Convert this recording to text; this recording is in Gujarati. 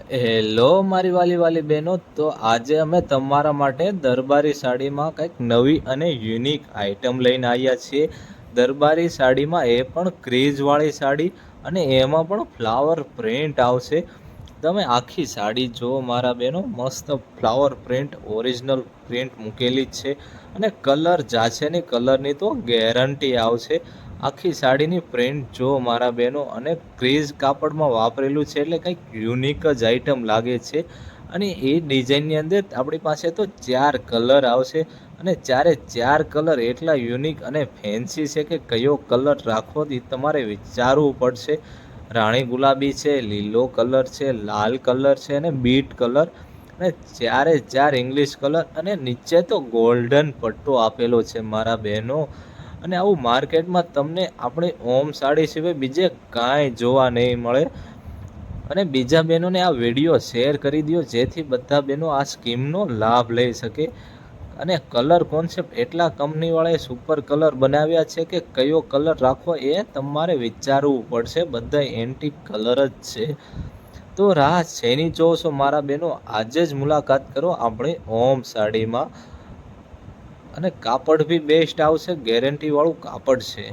હેલો મારી વાલી વાલી બહેનો, તો આજે અમે તમારા માટે દરબારી સાડીમાં કંઈક નવી અને યુનિક આઇટમ લઈને આવ્યા છીએ. દરબારી સાડીમાં એ પણ ક્રીઝવાળી સાડી, અને એમાં પણ ફ્લાવર પ્રિન્ટ આવશે. તમે આખી સાડી જુઓ મારા બહેનો, મસ્ત ફ્લાવર પ્રિન્ટ, ઓરિજિનલ પ્રિન્ટ મૂકેલી જ છે. અને કલર જાશે નહીં, કલરની તો ગેરંટી આવશે. આખી સાડીની પ્રિન્ટ જો મારા બહેનો, અને ક્રીઝ કાપડમાં વાપરેલું છે એટલે કંઈક યુનિક જ આઈટમ લાગે છે. અને એ ડિઝાઇનની અંદર આપણી પાસે તો 4 કલર આવશે, અને ચાર કલર એટલા યુનિક અને ફેન્સી છે કે કયો કલર રાખવો એ તમારે વિચારવું પડશે. રાણી ગુલાબી છે, લીલો કલર છે, લાલ કલર છે અને બીટ કલર, અને ચાર ઇંગ્લિશ કલર, અને નીચે તો ગોલ્ડન પટ્ટો આપેલો છે મારા બહેનો. અને આવું માર્કેટમાં તમને આપણી ઓમ સાડી સિવાય બીજે કાંઈ જોવા નહીં મળે. અને બીજા બહેનોને આ વિડીયો શેર કરી દો, જેથી બધા બહેનો આ સ્કીમનો લાભ લઈ શકે. અને કલર કોન્સેપ્ટ એટલા કંપનીવાળાએ સુપર કલર બનાવ્યા છે કે કયો કલર રાખવો એ તમારે વિચારવું પડશે. બધા એન્ટિક કલર જ છે. તો રાહ શેની જોવો છો મારા બહેનો, આજે જ મુલાકાત કરો આપણી ઓમ સાડીમાં. અને કાપડ બી બેસ્ટ આવશે, ગેરંટીવાળું કાપડ છે.